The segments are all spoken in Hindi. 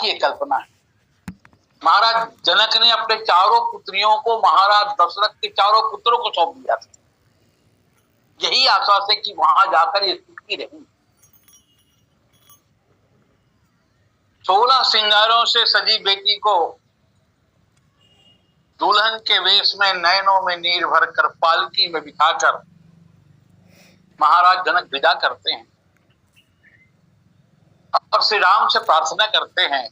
की एक कल्पना है। महाराज जनक ने अपने चारों पुत्रियों को महाराज दशरथ के चारों पुत्रों को सौंप दिया था, यही आशा से कि वहां जाकर ये सुखी रहेंगे। 16 श्रृंगारों से सजी बेटी को दुल्हन के वेश में नयनों में नीर भरकर पालकी में बिठाकर महाराज जनक विदा करते हैं और श्री राम से प्रार्थना करते हैं,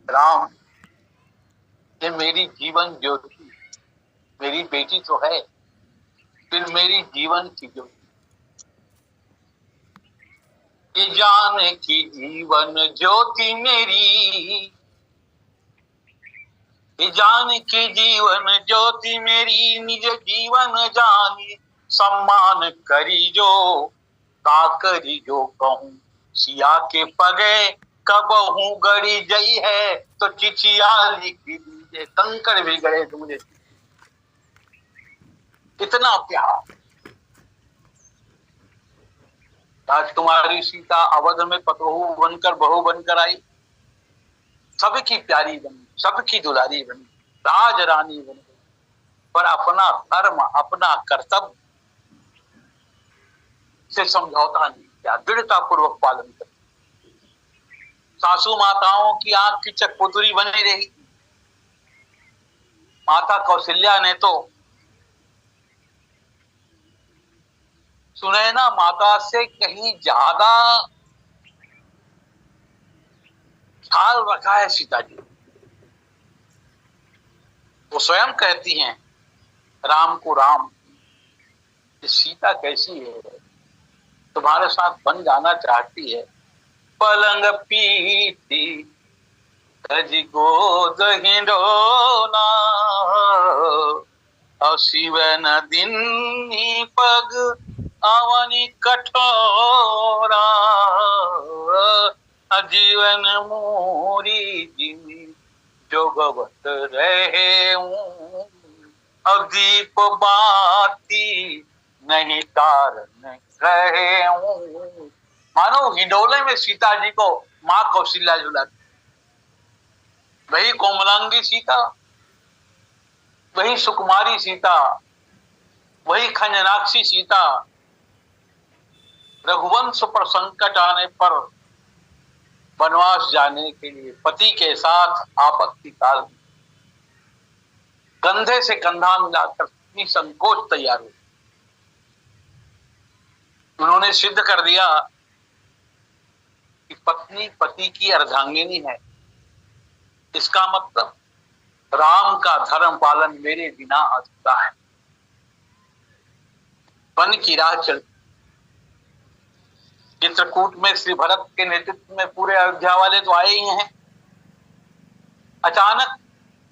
राम ये मेरी जीवन ज्योति, मेरी बेटी तो है, फिर मेरी जीवन की ज्योति, ये जान की जीवन ज्योति मेरी, ये जान की जीवन ज्योति मेरी, निज जीवन जानी सम्मान करी जो, का करी जो कहूं सिया के पगे, कब हूं गड़ी जई है तो चिठिया लिख दीजिए, कंकड़ भी गए तो मुझे इतना प्यार। राजकुमारी सीता अवध में पतोहू बनकर बहू बनकर आई, सबकी प्यारी बनी, सबकी दुलारी बनी, राज रानी बन गई, पर अपना धर्म अपना कर्तव्य से समझौता नहीं किया, दृढ़ता पूर्वक पालन कर। सासू माताओं की आंख की चकपुतरी बनी रही। माता कौशल्या ने तो सुनैना माता से कहीं ज्यादा ख्याल रखा है सीता जी। वो स्वयं कहती हैं राम को, राम सीता कैसी है, तुम्हारे साथ बन जाना चाहती है, पलंग पीती तज गोद हिंडोना, और शिवन दिन पग अवनी कठोरा, जीवन मोरी जिमी जोगवत रहे हूँ, अब दीप बाती नहीं तारन रहे हूँ। मानो हिंडोले में सीता जी को माँ कौशल्या झुलाती, वही कोमलांगी सीता, वही सुकुमारी सीता, वही खंजनाक्षी सीता, रघुवंश पर संकट आने पर वनवास जाने के लिए पति के साथ आपत्ति काल कंधे से कंधा मिलाकर निसंकोच तैयार हुई। उन्होंने सिद्ध कर दिया कि पत्नी पति की अर्धांगिनी है, इसका मतलब राम का धर्म पालन मेरे बिना अधूरा है। वन की राह चल, चित्रकूट में श्री भरत के नेतृत्व में पूरे अयोध्या वाले तो आए ही हैं। अचानक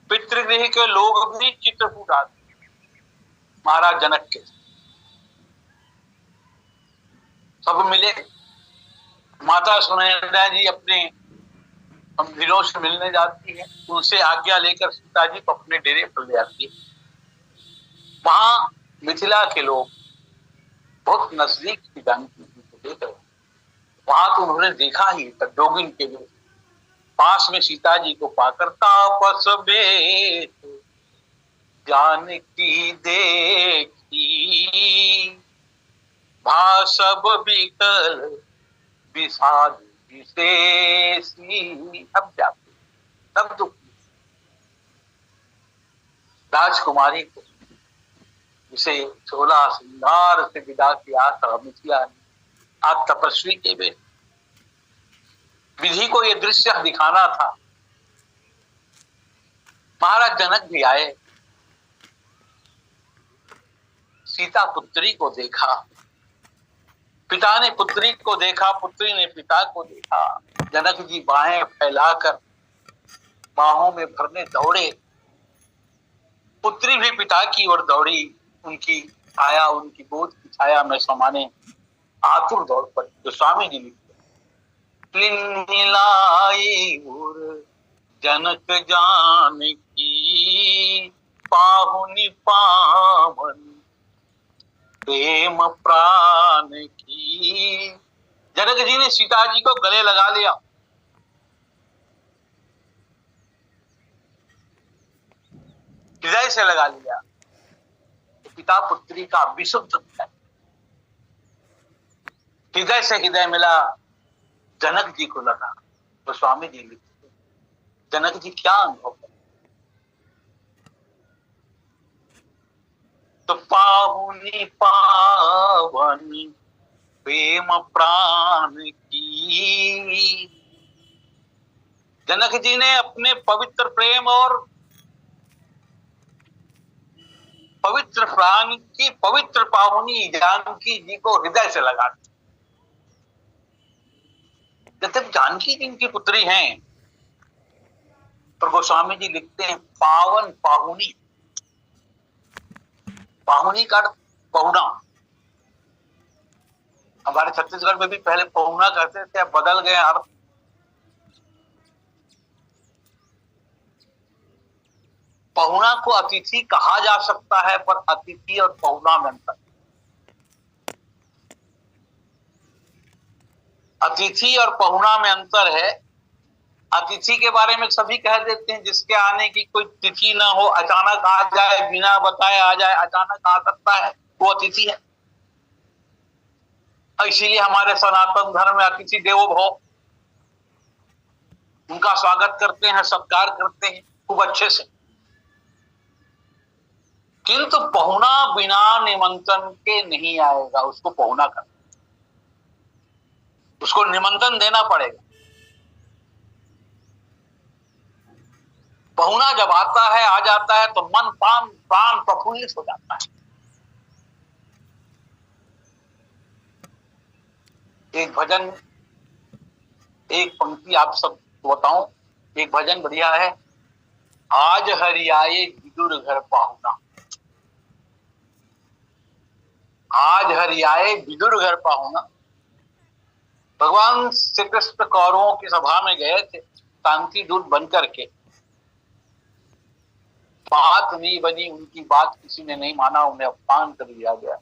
पितृगृह के लोग भी चित्रकूट आ गए महाराज जनक के, सब मिले। माता सुनैना जी अपने मंदिरों से मिलने जाती है, उनसे आज्ञा लेकर सीता जी को अपने डेरे पर ले आती है। वहां मिथिला के लोग बहुत नजदीक की जानकी जी को देख रहे, वहां तो उन्होंने देखा ही जोगिन के लिए, पास में सीता जी को पाकर तापस बेश जानकी देखी, भासब विकल विषाद विशेषी, अब जाते तब दुख। राजकुमारी को जिसे 16 श्रृंगार से विदा किया था मिथिला ने, आज तपस्वी के बेटे, विधि को यह दृश्य दिखाना था। महाराज जनक भी आए, सीता पुत्री को देखा, पिता ने पुत्री को देखा, पुत्री ने पिता को देखा। जनक जी बाहें फैलाकर बाहों में भरने दौड़े, पुत्री भी पिता की ओर दौड़ी, उनकी छाया, उनकी गोद की छाया में समाने आतुर दौड़ पड़ी। जो स्वामी जी लिखते, जनक जान की पाहुनी पावन प्रेम प्राण की। जनक जी ने सीता जी को गले लगा लिया, से लगा लिया। तो पिता पुत्री का विशुद्ध हृदय से हृदय मिला, जनक जी को लगा। तो स्वामी जी लिखते, जनक जी क्या अनुभव कर, तो पाहुनी पावनी प्रेम प्राण की। जनक जी ने अपने पवित्र प्रेम और पवित्र प्राण की पवित्र पाहुनी जानकी जी को हृदय से लगा दिया। जब जानकी जी इनकी पुत्री हैं, तो गोस्वामी जी लिखते हैं पावन पाहुनी। पाहुनी का अर्थ पहुना। हमारे छत्तीसगढ़ में भी पहले पहुना कहते थे, अब बदल गए अर्थ। पहुना को अतिथि कहा जा सकता है, पर अतिथि और पहुना में अंतर। अतिथि और पहुना में अंतर है। अतिथि के बारे में सभी कह देते हैं जिसके आने की कोई तिथि ना हो, अचानक आ जाए, बिना बताए आ जाए, अचानक आ सकता है, वो अतिथि है। इसीलिए हमारे सनातन धर्म में अतिथि देवो भव, उनका स्वागत करते हैं, सत्कार करते हैं खूब अच्छे से। किंतु पहुना बिना निमंत्रण के नहीं आएगा, उसको पहुना कर, उसको निमंत्रण देना पड़ेगा। पहुना जब आता है, आ जाता है, तो मन प्राण प्राण प्रफुल्लित हो जाता है। एक भजन, एक पंक्ति आप सब बताऊं, एक भजन बढ़िया है, आज हरियाए विदुर घर पाहुना। आज हरियाए विदुर घर पाहुना। भगवान श्री कृष्ण कौरवों की सभा में गए थे शांति दूत बनकर के। बात नहीं बनी, उनकी बात किसी ने नहीं माना, उन्हें अपमान कर दिया गया।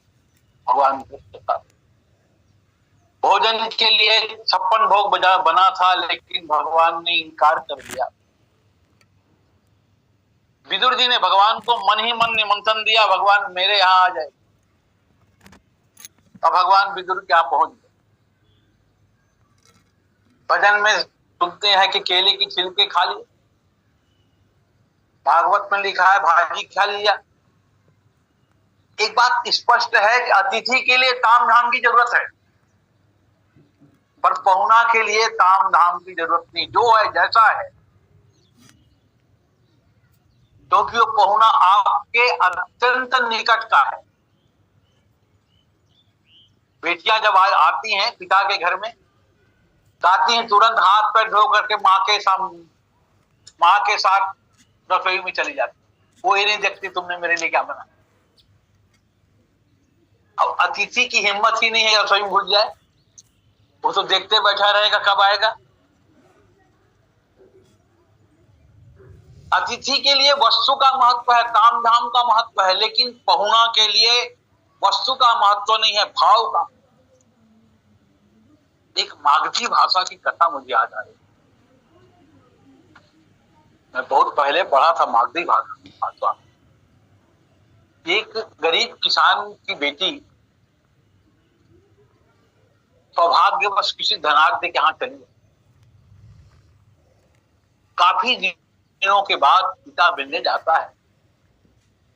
भगवान कृष्ण का भोजन के लिए 56 भोग बना था, लेकिन भगवान ने इनकार कर दिया। विदुर जी ने भगवान को मन ही मन निमंत्रण दिया, भगवान मेरे यहाँ आ जाए। अब भगवान विदुर के यहाँ पहुंच गए। भजन में सुनते हैं कि केले की छिलके खा लिए, भागवत में लिखा है भाजी खा लिया। एक बात स्पष्ट है कि अतिथि के लिए ताम झाम की जरूरत है, पर पहुना के लिए ताम झाम की जरूरत नहीं। जो है जैसा है, क्योंकि वो पहुना आपके अत्यंत निकट का है। बेटियां जब आती हैं पिता के घर में, आती हैं तुरंत हाथ पैर धो करके माँ के साथ रसोई में चली जाती, वो ये नहीं देखती तुमने मेरे लिए क्या बना। अब अतिथि की हिम्मत ही नहीं है रसोई में घुस जाए, वो तो देखते बैठा रहेगा कब आएगा। अतिथि के लिए वस्तु का महत्व है, ताम झाम का महत्व है, लेकिन पहुना के लिए वस्तु का महत्व नहीं है, भाव का। एक मागधी भाषा की कथा मुझे याद आ रही, मैं बहुत पहले पढ़ा था मागधी भाषा। एक गरीब किसान की बेटी सौभाग्यवश किसी धनाढ्य के यहाँ चली। काफी दिनों के बाद पिता मिलने जाता है।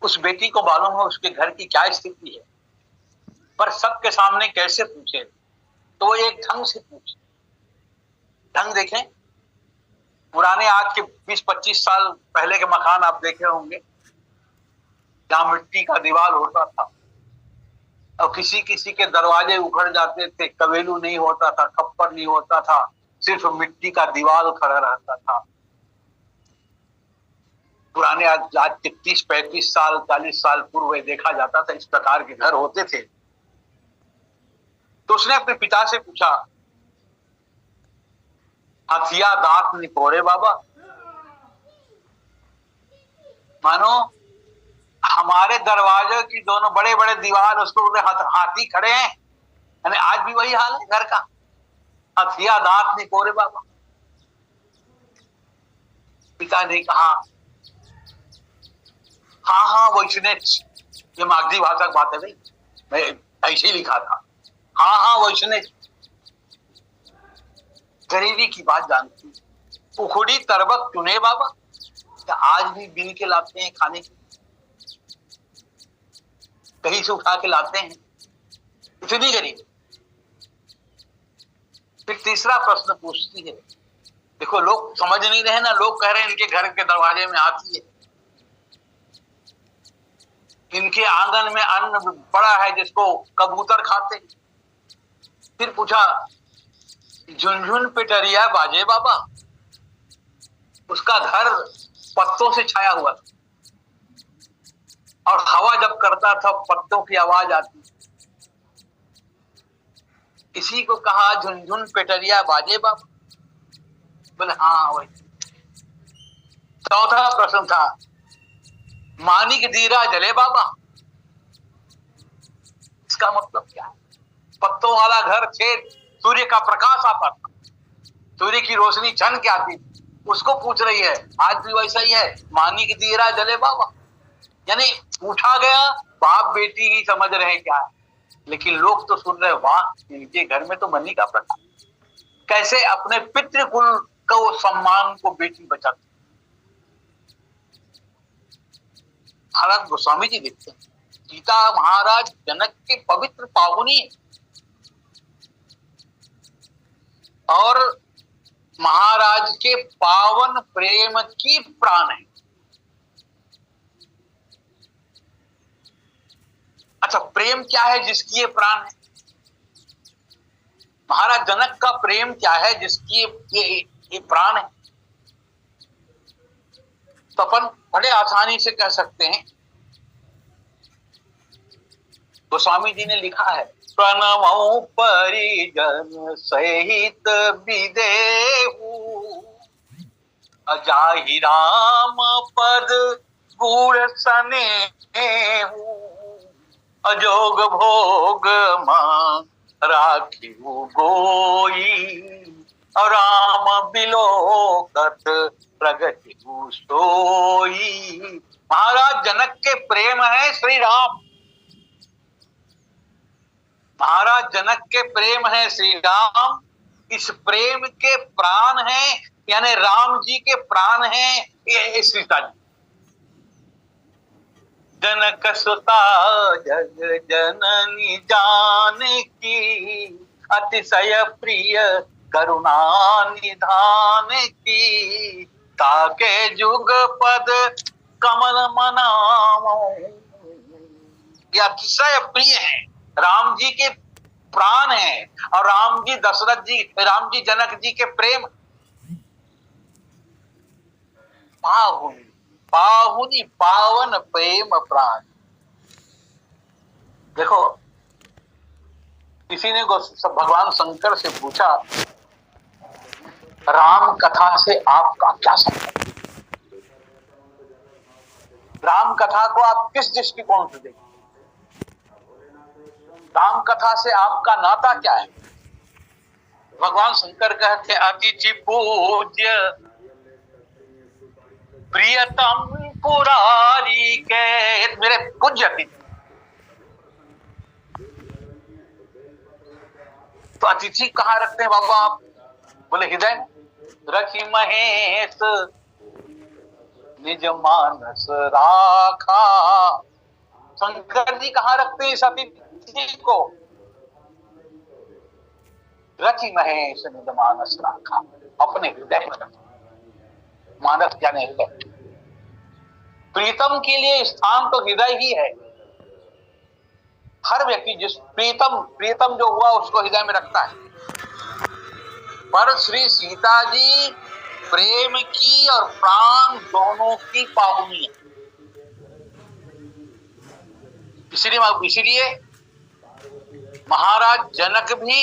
उस बेटी को मालूम है उसके घर की क्या स्थिति है, पर सबके सामने कैसे पूछे, तो एक ढंग से पूछे। ढंग देखें, पुराने आज के 20-25 साल पहले के मकान आप देखे होंगे, जहां मिट्टी का दीवार होता था और किसी किसी के दरवाजे उखड़ जाते थे, कवेलू नहीं होता था, खप्पर नहीं होता था, सिर्फ मिट्टी का दीवार खड़ा रहता था। पुराने आज 30-35 साल 40 साल पूर्व देखा जाता था, इस प्रकार के घर होते थे। तो उसने अपने पिता से पूछा, हथिया दांत निपोरे बाबा, मानो हमारे दरवाजे की दोनों बड़े बड़े दीवार, उसको हाथी खड़े हैं, यानी आज भी वही हाल है घर का, हथिया दांत निपोरे बाबा। पिता ने कहा, हाँ वैष्णव, ये मागधी भाषा की बात है भाई, मैं ऐसे ही लिखा था। हाँ वैष्णव, गरीबी की बात जानती, उखड़ी तरबक चुने बाबा, आज भी बिन के लाते हैं खाने की, कहीं से उठा के लाते हैं, इतनी गरीब। फिर तीसरा प्रश्न पूछती है, देखो लोग समझ नहीं रहे ना, लोग कह रहे हैं इनके घर के दरवाजे में आती है, इनके आंगन में अन्न पड़ा है जिसको कबूतर खाते। फिर पूछा, झुनझुन पिटरिया बाजे बाबा, उसका घर पत्तों से छाया हुआ था और हवा जब करता था पत्तों की आवाज आती, इसी को कहा झुनझुन पिटरिया बाजे बाबा। बोले हाँ वही। चौथा प्रश्न था, मानिक दीरा जले बाबा, इसका मतलब क्या है? पत्तों वाला घर थे, सूर्य का प्रकाश आता था, सूर्य की रोशनी छन के आती थी, उसको पूछ रही है। आज भी वैसा ही है, मानिक दीरा जले बाबा, यानी पूछा गया, बाप बेटी ही समझ रहे क्या है, लेकिन लोग तो सुन रहे, वाह इनके घर में तो मनी का प्रकाश। कैसे अपने पितृकुल को सम्मान को बेटी बचाती। महाराज गोस्वामी जी देखते हैं, सीता महाराज जनक के पवित्र पावनी और महाराज के पावन प्रेम की प्राण है। अच्छा, प्रेम क्या है जिसकी ये प्राण है? महाराज जनक का प्रेम क्या है जिसकी ये प्राण है? तो अपन बड़े आसानी से कह सकते हैं, गोस्वामी जी ने लिखा है, प्रणमो परिजन सहित विदेहु, अजाहि राम पद गुण सनेहु, अजोग भोग मां राखियु गोई, राम बिलोकत प्रगति सोई। महाराज जनक के प्रेम है श्री राम, महाराज जनक के प्रेम है श्री राम, इस प्रेम के प्राण हैं, यानी राम जी के प्राण हैं सीता जी। जनक सुता जग जननी जानकी, अतिशय प्रिय करुणा निधान की, ताके जुग पद कमल मनामो, ये अतिशय प्रिय है, राम जी के प्राण है। और राम जी दशरथ जी, राम जी जनक जी के प्रेम पाहुनी, पाहुनी पावन प्रेम प्राण। देखो, किसी ने भगवान शंकर से पूछा, राम कथा से आपका क्या संबंध? राम कथा को आप किस दृष्टिकोण से देखते? राम कथा से आपका नाता क्या है? भगवान शंकर कहते, अतिथि पूज्य प्रियतम पुरारी के, मेरे पूज्य अतिथि। तो अतिथि कहाँ रखते हैं बाबा आप? बोले हृदय में। रखी महेश निज मानस राखा, शंकर जी कहाँ रखते हैं इस अतिथि को? रखी महेश निज मानस राखा, अपने हृदय में रखा। मानस यानी हृदय। प्रीतम के लिए स्थान तो हृदय ही है। हर व्यक्ति जिस प्रीतम जो हुआ उसको हृदय में रखता है। पर श्री सीता जी प्रेम की और प्राण दोनों की पावनी है। इसीलिए महाराज जनक भी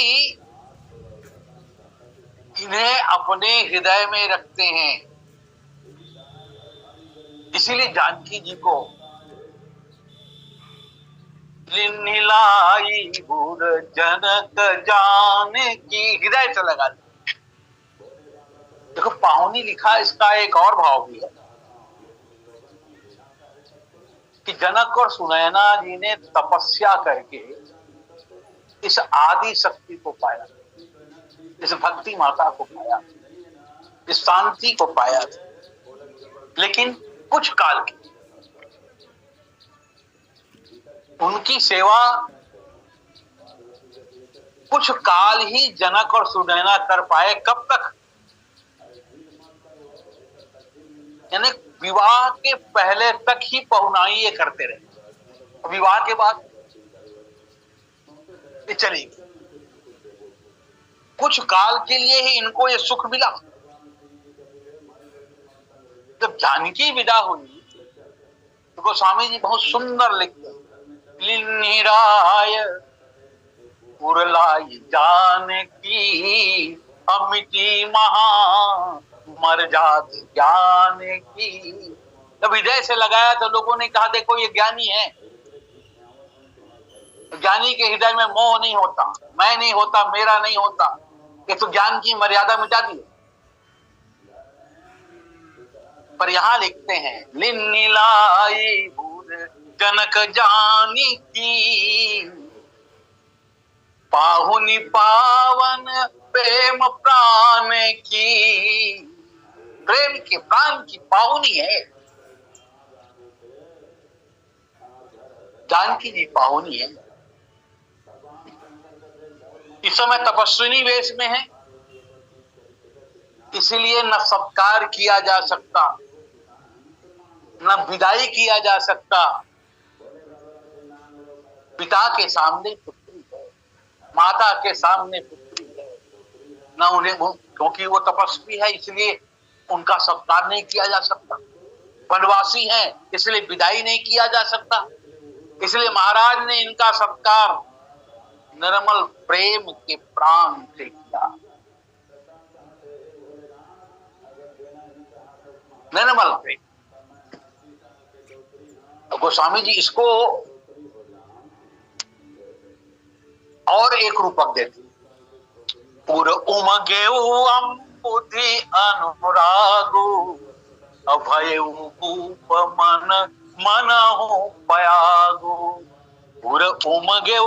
इन्हें अपने हृदय में रखते हैं। इसीलिए जानकी जी को लाई गुर जनक जाने की हृदय से लगा। देखो, पाहुनी लिखा, इसका एक और भाव भी है। कि जनक और सुनैना जी ने तपस्या करके इस आदि शक्ति को पाया, इस भक्ति माता को पाया, इस शांति को पाया, लेकिन कुछ काल की उनकी सेवा कुछ काल ही जनक और सुनैना कर पाए। कब तक? यानी विवाह के पहले तक ही पहुनाई ये करते रहे, विवाह के बाद ये चली गई। कुछ काल के लिए ही इनको ये सुख मिला। जब जानकी विदा हुई तो गोस्वामी जी बहुत सुंदर लिखते हैं, लिन्निराय उरलाई जानकी अमिति महा मर जात ज्ञान की। जब हृदय से लगाया तो लोगों ने कहा देखो ये ज्ञानी है, ज्ञानी के हृदय में मोह नहीं होता, मैं नहीं होता, मेरा नहीं होता, ये तो ज्ञान की मर्यादा मिटा दी। पर यहां लिखते हैं लिन्निलाई जनक जानी की पाहुनी पावन प्रेम प्राण की। प्रेम के प्राण की पाहुनी है जानकी जी, पाहुनी है। इस समय तपस्विनी वेश में है, इसलिए न सत्कार किया जा सकता, न विदाई किया जा सकता। पिता के सामने पुत्री है, माता के सामने पुत्री है, न उन्हें, क्योंकि वो तपस्वी है इसलिए उनका सत्कार नहीं किया जा सकता। वनवासी है इसलिए विदाई नहीं किया जा सकता। इसलिए महाराज ने इनका सत्कार निर्मल प्रेम के प्राण से किया। निर्मल प्रेम। गोस्वामी जी इसको और एक रूपक देते, पुर उमगे बुद्धि अनुरागो अभय भूप मन मन हो पयागो। पुर उमगे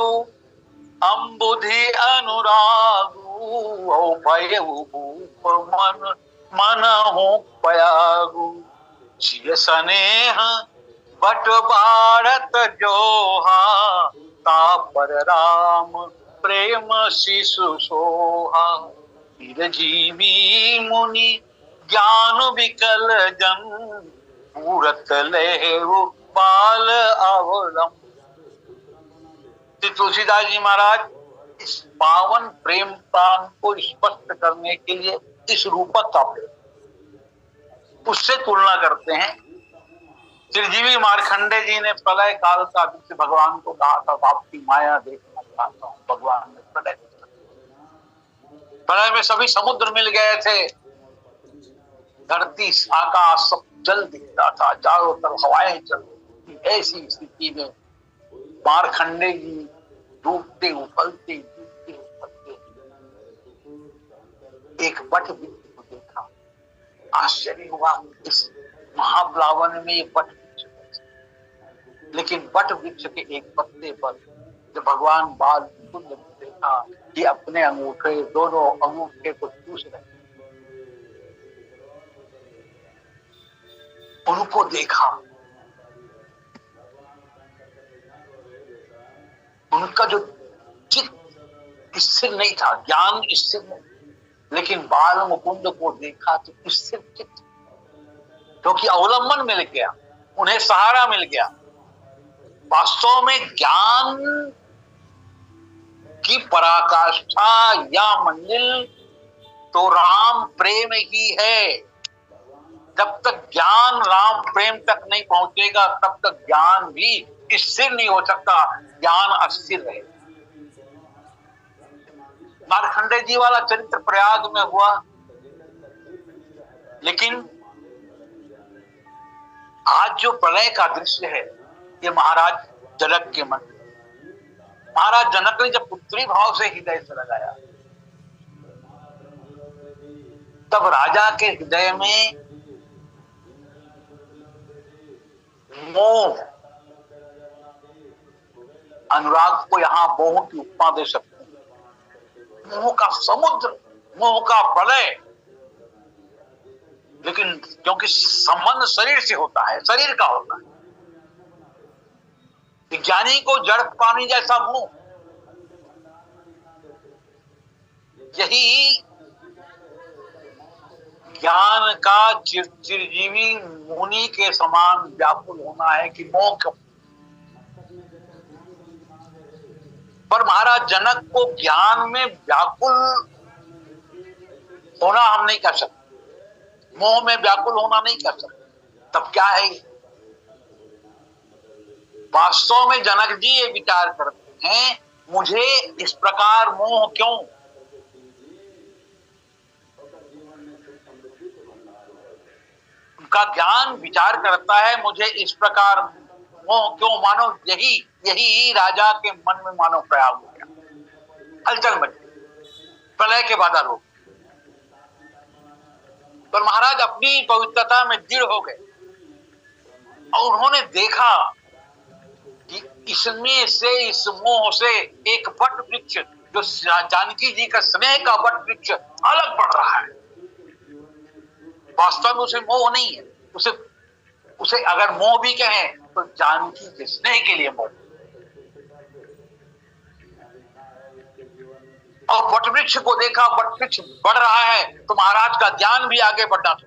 बुद्धि अनुरागो अभय भूप मन मन हो पयागो। जिय स्नेह बट भारत जोहा तापर राम प्रेम शिशु सोहा। जीवी मुनि ज्ञान विकल जन पूरत लेहु बाल अवलम। तुलसीदास जी महाराज इस पावन प्रेम प्राण को स्पष्ट करने के लिए इस रूपक का प्रयोग, उससे तुलना करते हैं। चिरजीवी मार्कंडे जी ने प्रलय काल का विषय भगवान को कहा था, आपकी माया देखना चाहता हूं। भगवान ने प्रलय में सभी समुद्र मिल गए थे, धरती आकाश सब जल दिखता था, चारों तरफ हवाएं चल रही थी। ऐसी स्थिति में मार्कंडे जी डूबते उफलते डूबते उफलते एक वट वृक्ष को देखा। आश्चर्य हुआ, इस महाप्लावन में एक वट वृक्ष, लेकिन वट वृक्ष के एक पत्ते पर जब भगवान बाल कुंड में देखा कि अपने अंगूठे, दोनों अंगूठे को चूस रहे, उनको देखा, उनका जो चित्त स्थिर नहीं था, ज्ञान स्थिर नहीं, लेकिन बाल मुकुंद को देखा तो स्थिर चित्त, क्योंकि अवलंबन मिल गया, उन्हें सहारा मिल गया। वास्तव में ज्ञान की पराकाष्ठा या मंजिल तो राम प्रेम ही है। जब तक ज्ञान राम प्रेम तक नहीं पहुंचेगा तब तक ज्ञान भी स्थिर नहीं हो सकता, ज्ञान अस्थिर रहे। मार्कंडे जी वाला चरित्र प्रयाग में हुआ, लेकिन आज जो प्रलय का दृश्य है ये महाराज जनक के मन, महाराज जनक ने जब पुत्री भाव से हृदय से लगाया तब राजा के हृदय में मोह अनुराग को यहाँ मोह की उपमा दे सकते हैं। मोह का समुद्र, मोह का प्रलय। लेकिन क्योंकि संबंध शरीर से होता है, शरीर का होता है, ज्ञानी को जड़ पानी जैसा मोह, यही ज्ञान का चिरजीवी मुनि के समान व्याकुल होना है कि मोह क्यों। पर महाराज जनक को ज्ञान में व्याकुल होना हम नहीं कर सकते, मोह में व्याकुल होना नहीं कर सकते। तब क्या है? वास्तव में जनक जी ये विचार करते हैं, मुझे इस प्रकार मोह क्यों? उनका ज्ञान विचार करता है, मुझे इस प्रकार मोह क्यों? मानो यही राजा के मन में मानो प्रयाग हो गया, हलचल मच गई, प्रलय के बादल हो। पर महाराज अपनी पवित्रता में दृढ़ हो गए और उन्होंने देखा कि इसमें से, इस मोह से एक वट वृक्ष, जो जानकी जी का स्नेह का वट वृक्ष अलग बढ़ रहा है। वास्तव में उसे मोह नहीं है, उसे अगर मोह भी कहें तो जानकी के स्नेह के लिए मोह। और वटवृक्ष को देखा, वटवृक्ष बढ़ रहा है तो महाराज का ध्यान भी आगे बढ़ना था।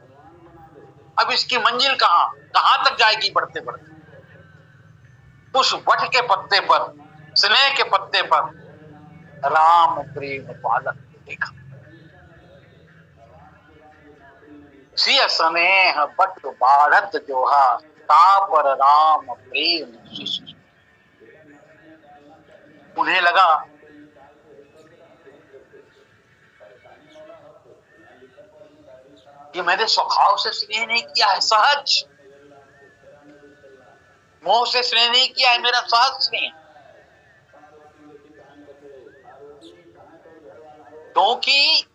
अब इसकी मंजिल कहां तक जाएगी? बढ़ते बढ़ते उस वट के पत्ते पर, स्नेह के पत्ते पर राम प्रेम बालक को देखा। सिय स्नेह बट बाढ़त जोहा, तापर राम प्रेम शिशु। उन्हें लगा कि मैंने स्वभाव से स्नेह नहीं किया है, सहज मोह से स्नेह नहीं किया है, मेरा सहज स्नेह। क्योंकि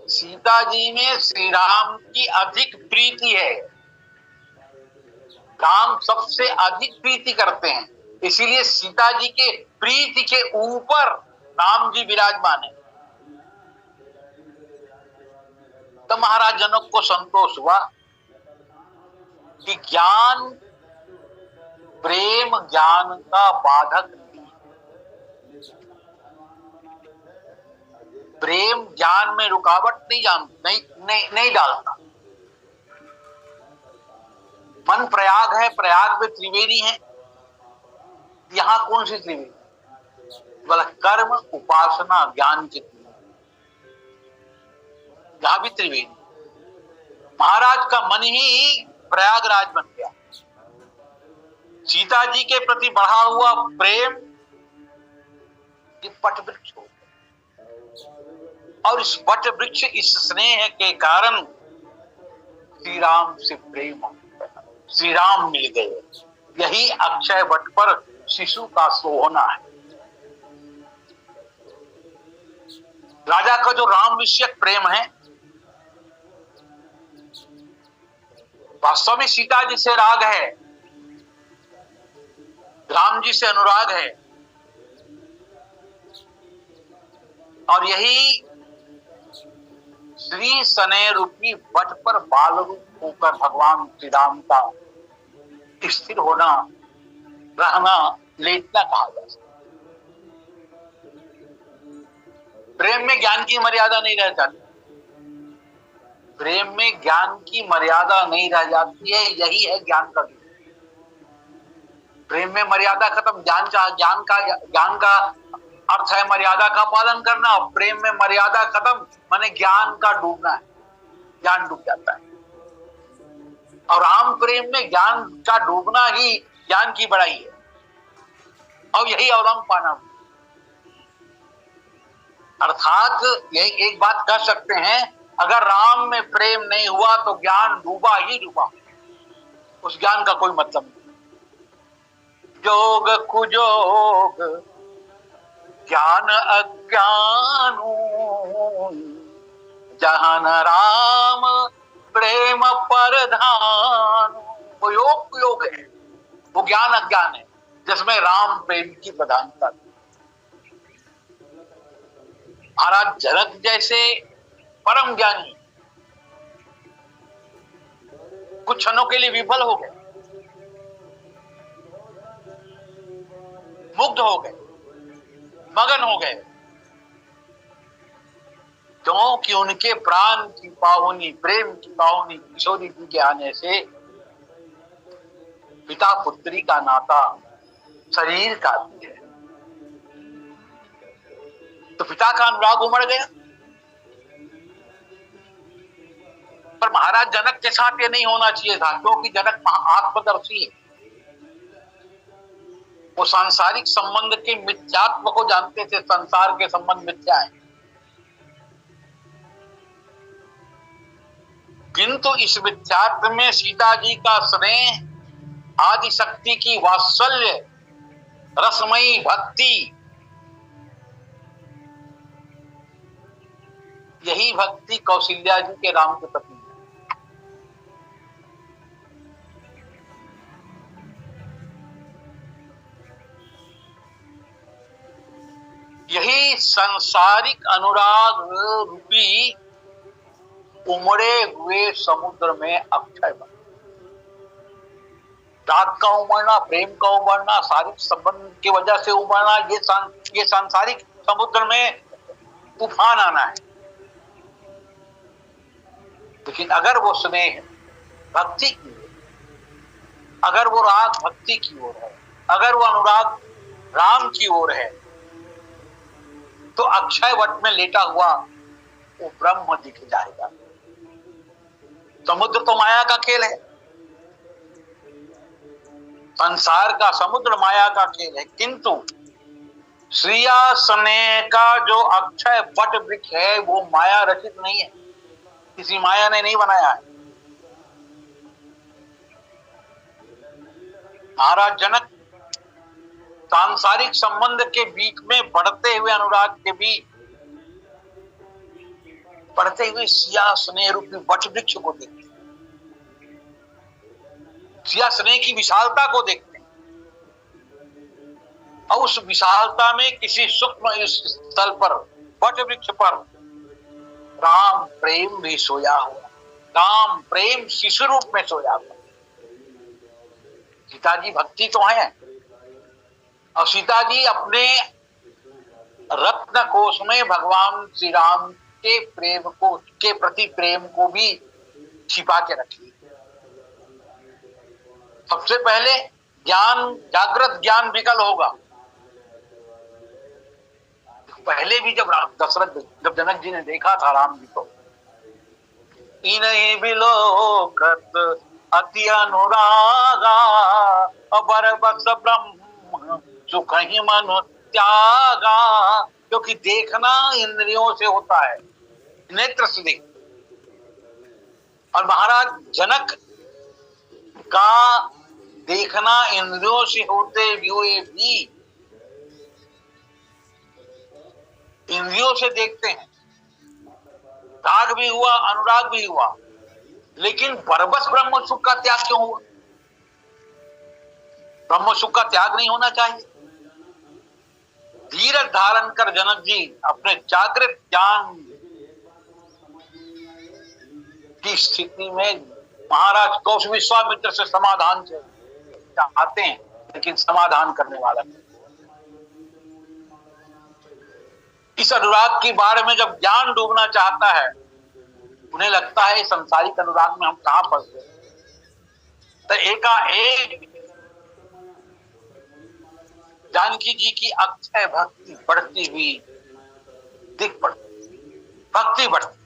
सीता जी में श्री राम की अधिक प्रीति है, राम सबसे अधिक प्रीति करते हैं, इसीलिए सीता जी के प्रीति के ऊपर राम जी विराजमान है। तो महाराज जनक को संतोष हुआ कि ज्ञान, प्रेम ज्ञान का बाधक नहीं, प्रेम ज्ञान में रुकावट नहीं डालता। मन प्रयाग है, प्रयाग में त्रिवेणी है। यहां कौन सी त्रिवेणी? बोला कर्म, उपासना, ज्ञान की त्रिवेणी। यहां भी त्रिवेणी। महाराज का मन ही प्रयागराज बन गया। सीता जी के प्रति बढ़ा हुआ प्रेम वट वृक्ष हो गया, और इस वट वृक्ष, इस स्नेह के कारण श्री राम से प्रेम, श्री राम मिल गए। यही अक्षय वट पर शिशु का सोहना है। राजा का जो राम विषयक प्रेम है, वास्तव में सीता जी से राग है, राम जी से अनुराग है। और यही श्री स्नेह रूपी वट पर बाल रूप होकर भगवान श्री राम का स्थिर होना, रहना, लेटना कहा जा सकता। प्रेम में ज्ञान की मर्यादा नहीं रह जाती, प्रेम में ज्ञान की मर्यादा नहीं रह जाती है। यही है ज्ञान का विषय। प्रेम में मर्यादा खत्म, ज्ञान का अर्थ है मर्यादा का पालन करना। प्रेम में मर्यादा खत्म माने ज्ञान का डूबना है, ज्ञान डूब जाता है। और राम प्रेम में ज्ञान का डूबना ही ज्ञान की बड़ाई है, और यही अवलंब पाना। अर्थात यही एक बात कह सकते हैं, अगर राम में प्रेम नहीं हुआ तो ज्ञान डूबा ही डूबा, उस ज्ञान का कोई मतलब नहीं। जोग कुजोग ज्ञान अज्ञान, जहान राम प्रेम परधान। वो योग है, वो ज्ञान अज्ञान है। जिसमें राम प्रेम की प्रधानता थी। महाराज जनक जैसे परम ज्ञानी कुछ क्षणों के लिए विफल हो गए, मुग्ध हो गए, मगन हो गए, क्योंकि उनके प्राण की पाहुनी, प्रेम की पाहुनी किशोरी जी के आने से पिता पुत्री का नाता शरीर का भी है, तो पिता का अनुराग उमड़ गया। पर महाराज जनक के साथ ये नहीं होना चाहिए था, क्योंकि जनक आत्मदर्शी है। वो सांसारिक संबंध के मिथ्यात्व को जानते थे, संसार के संबंध मिथ्या है। किंतु इस मिथ्यात्व में सीता जी का स्नेह, आदि शक्ति की वात्सल्य, रसमयी भक्ति, यही भक्ति कौशल्या जी के राम के प्रति है। यही सांसारिक अनुराग रूपी उमड़े हुए समुद्र में अक्षय बन, राग का उमड़ना, प्रेम का उमड़ना, शारीरिक संबंध की वजह से उमड़ना, ये सांसारिक समुद्र में तूफान आना है। लेकिन अगर वो स्नेह भक्ति की ओर, अगर वो राग भक्ति की ओर है, अगर वो अनुराग राम की ओर है, तो अक्षय वट में लेटा हुआ वो ब्रह्म दिख जाएगा। समुद्र तो माया का खेल है, संसार का समुद्र माया का खेल है, किंतु श्रिया स्नेह का जो अक्षय वट वृक्ष है वो माया रचित नहीं है, किसी माया ने नहीं बनाया है। महाराज जनक सांसारिक संबंध के बीच में बढ़ते हुए अनुराग के बीच बढ़ते हुए सिया स्नेह रूपी वट वृक्ष को देखते, सिया स्नेह की विशालता को देखते हैं, और उस विशालता में किसी सूक्ष्म स्थल पर, वट वृक्ष पर राम प्रेम भी सोया हुआ, राम प्रेम शिशु रूप में सोया हुआ। सीता जी भक्ति तो है, और सीता जी अपने रत्न कोश में भगवान श्री राम के प्रेम को, के प्रति प्रेम को भी छिपा के रखी। सबसे पहले ज्ञान, जागृत ज्ञान विकल होगा। पहले भी जब दशरथ, जब जनक जी ने देखा था राम जी को, इन्हीं बिलोकत अति अनुरागा, अबर बस ब्रह्म सुख ही मन त्यागा। क्योंकि देखना इंद्रियों से होता है, नेत्र से देख। और महाराज जनक का देखना इंद्रियों से होते हुए भी इंद्रियों से देखते हैं, राग भी हुआ, अनुराग भी हुआ, लेकिन परबस ब्रह्म सुख का त्याग क्यों हुआ? ब्रह्म सुख का त्याग नहीं होना चाहिए। धीरज धारण कर जनक जी अपने जागृत ज्ञान की स्थिति में महाराज कौश विश्वामित्र से समाधान चाहते हैं, लेकिन समाधान करने वाला नहीं। इस अनुराग की बाढ़ में जब ज्ञान डूबना चाहता है, उन्हें लगता है संसारिक अनुराग में हम कहां फंस गए, तो एकाएक जानकी जी की अक्षय भक्ति बढ़ती हुई दिख पड़ती, भक्ति बढ़ती,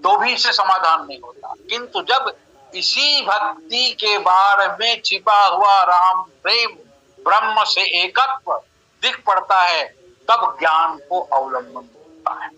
तो भी इससे समाधान नहीं होता। किंतु जब इसी भक्ति के बाढ़ में छिपा हुआ राम प्रेम, ब्रह्म से एकत्व दिख पड़ता है, तब ज्ञान को अवलंबन होता है।